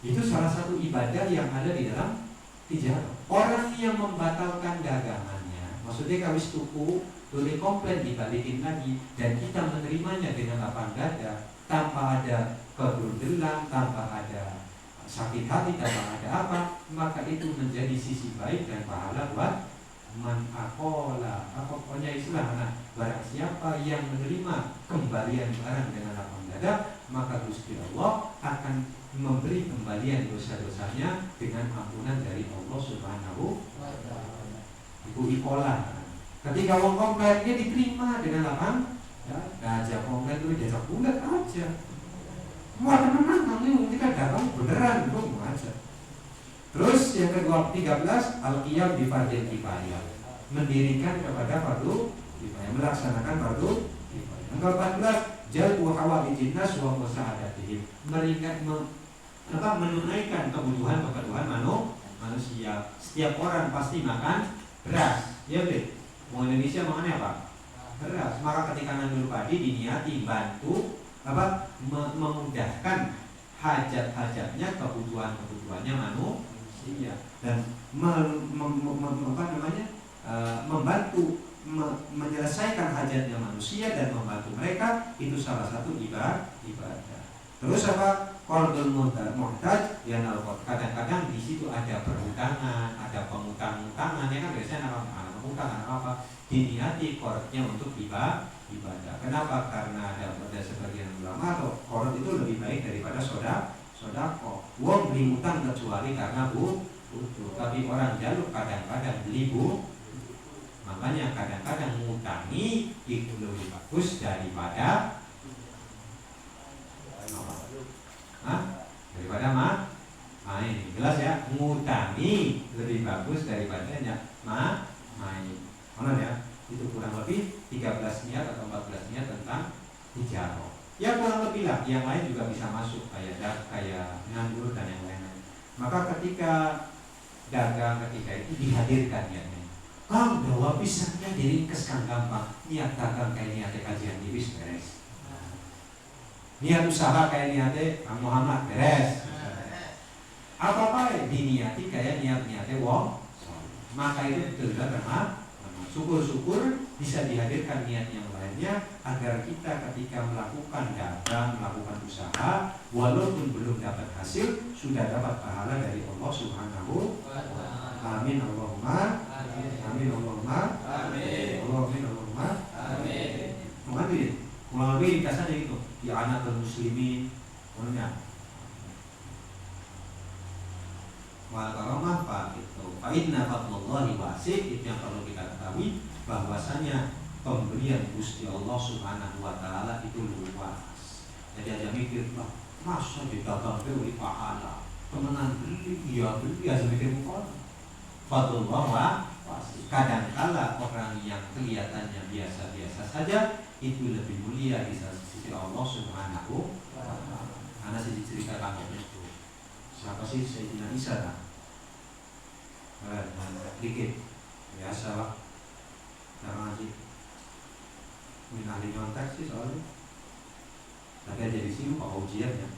Itu salah satu ibadah yang ada di dalam tijarah. Orang yang membatalkan dagangannya, maksudnya kawis tuku, boleh komplain dibalikin lagi, dan kita menerimanya dengan lapang dada, tanpa ada kegundelan, tanpa ada sakit hati, tanpa ada apa, maka itu menjadi sisi baik dan pahala buat man akola, pokoknya istilah. Nah, barang siapa yang menerima kembalian barang dengan lapang dada, maka Gusti Allah akan memberi kembalian dosa-dosanya dengan ampunan dari Allah Subhanahu wa ta'ala. Itu ikola. Ketika wong komplain dia diterima dengan lapang dada, aja komplain itu diajak bulat aja. Wah teman-teman, kamu kita datang beneran dong aja. Terus yang kedua 13 al-qiyam bi fardil kifayah, mendirikan kepada fardu kifayah, melaksanakan fardu kifayah. Yang ke-14 jalbu hawaijin nas wa musa'adatihim, menunaikan kebutuhan manusia. Setiap orang pasti makan beras, ya betul. Mau Indonesia makannya apa? Beras. Maka ketika nandur padi diniati bantu memudahkan hajat-hajatnya, kebutuhannya manusia, dan membantu menyelesaikan hajatnya manusia dan membantu mereka, itu salah satu ibadah. Terus apa? Qardul muhtaj, ya kadang-kadang di situ ada perhutangan, ada pengutang-utangan, ya kan biasanya nama pengutangan apa? Diniati qardnya untuk ibadah. Kenapa? Karena ada sebagian ulama atau qard itu lebih baik daripada sodako. Wong beli utang kecuali karena butuh, tapi orang jaluk kadang-kadang beli makanya kadang-kadang ngutangi itu lebih bagus daripada main. Jelas ya, ngutangi lebih bagus daripada main. Mana ya? Itu kurang lebih 13 niat atau 14 niat tentang tijarah. Ya kurang lebih lah, yang lain juga bisa masuk kayak nganggur dan yang lain-lain. Maka ketika dagang, ketika itu dihadirkan niatnya. Kang, bahwa pisangnya diringkes kan gampang. Niat dagang kayak niat kajian diwis beres. Niat usaha kayak niatnya Kang Muhammad beres. Apa-apa diniati kayak niat-niatnya wong. Maka itu betul-betul syukur-syukur bisa dihadirkan niat yang lainnya, agar kita ketika melakukan dagang, melakukan usaha, walaupun belum dapat hasil, sudah dapat pahala dari Allah Subhanahu wa ta'ala. Amin Allahumma amin Allahumma amin Allahumma amin. Mungkin kurang lebih kasarnya itu ya anak muslimin punya wal karamah pak itu. Fa inna fadlullahi wasi', itu yang perlu kita ketahui, bahwasanya pemberian Gusti Allah Subhanahu wa ta'ala itu luas. Jadi aja mikir, masa didagang beli pahala, temenan beli aja mikir bukan. Fadlullah wasi'. Kadangkala orang yang kelihatannya biasa-biasa saja itu lebih mulia di sisi Allah Subhanahu wa ta'ala. Karena saya diceritakan itu. Siapa sih Sayyidina Isa? Dikit biasa lah, cara ngaji min ahli nyontek sih soalnya, tapi aja di sini pak ujiannya.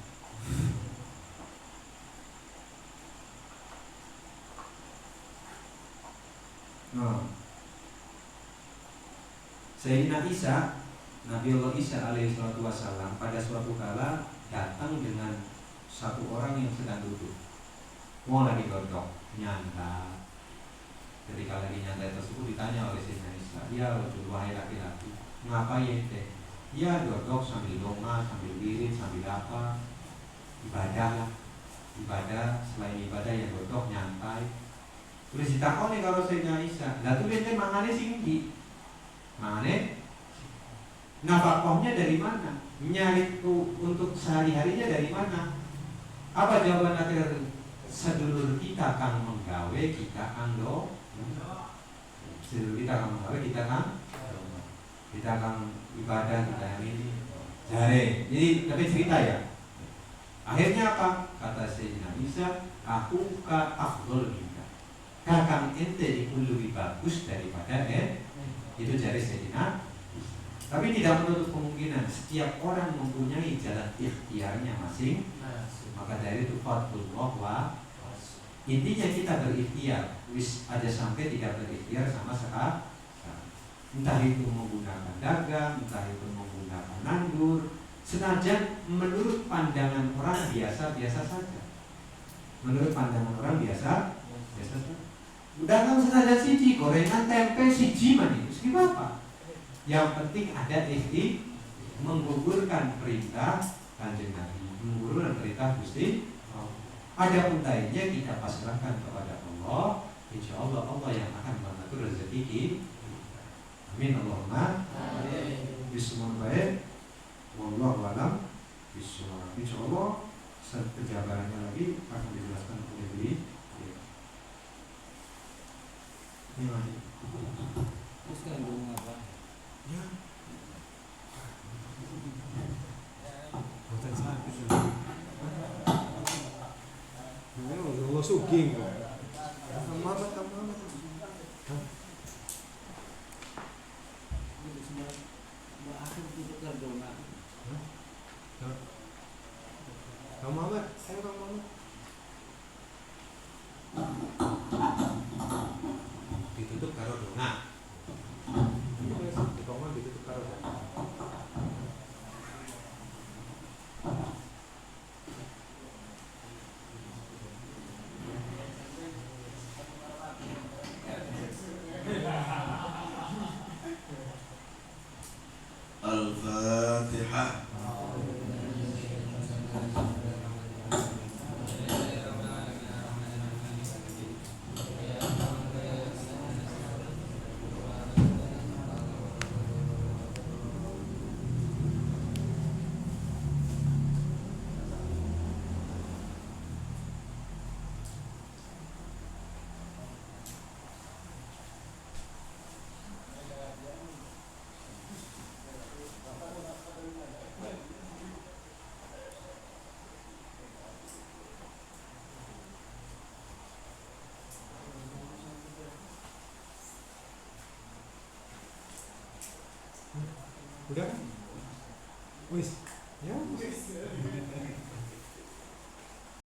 Sayyidina Isa, Nabi Allah Isa alaihissalatu wassalam, pada suatu kala datang dengan satu orang yang sedang duduk, mau lagi dodok nyantai. Ketika lagi nyantai tersebut ditanya oleh Sayyidina Isa, ya wahai laki-laki, ngapain teh? Ya dodok sambil doma, sambil wirid, sambil apa? Ibadah lah, ibadah. Selain ibadah ya dodok nyantai. Terus ditakoni kalau Sayyidina Isa, lah tuh bente mangane singgi, mangane Nafkahnya dari mana? Nyari untuk sehari-harinya dari mana? Apa jawaban akhir? Sedulur kita kang menggawe kita kang do. Sedulur kita kang menggawe kita kang ibadah kita yang ini. Jadi tapi cerita ya. Akhirnya apa? Kata Sayyidina Isa, aku ka afdol minka. Kakang ente lebih bagus daripada itu jari Sayyidina. Tapi tidak menutup kemungkinan setiap orang mempunyai jalan ikhtiarnya masing. Maka dari itu fadlullah wa intinya kita berikhtiar. Wis ada sampai tidak berikhtiar sama sekali. Entah itu menggunakan dagang, entah itu menggunakan nandur. Senajan menurut pandangan orang biasa-biasa saja. Menurut pandangan orang biasa saja. Dagang senajan siji, gorengan tempe siji mani, segi apa? Yang penting ada menggugurkan perintah Kanjeng Nabi, menggugurkan perintah Gusti. Ada pun lainnya kita pasrahkan kepada Allah. Insya Allah Allah yang akan mengatur rezeki kita. Amin Allahumma. Bismillahirrahmanirrahim. Wallahu a'lam bishawab. Insya Allah penjabarannya lagi akan dijelaskan oleh diri. Ini lagi. Terus kan ngomong apa? Ya. Bukan sakit. Ini udah sugih kok. Kamu Muhammad, ayo Kang Muhammad. Ditutup karo dona. Ditutup karo dona. Al-Fatihah. Udah kan? Wis. Ya.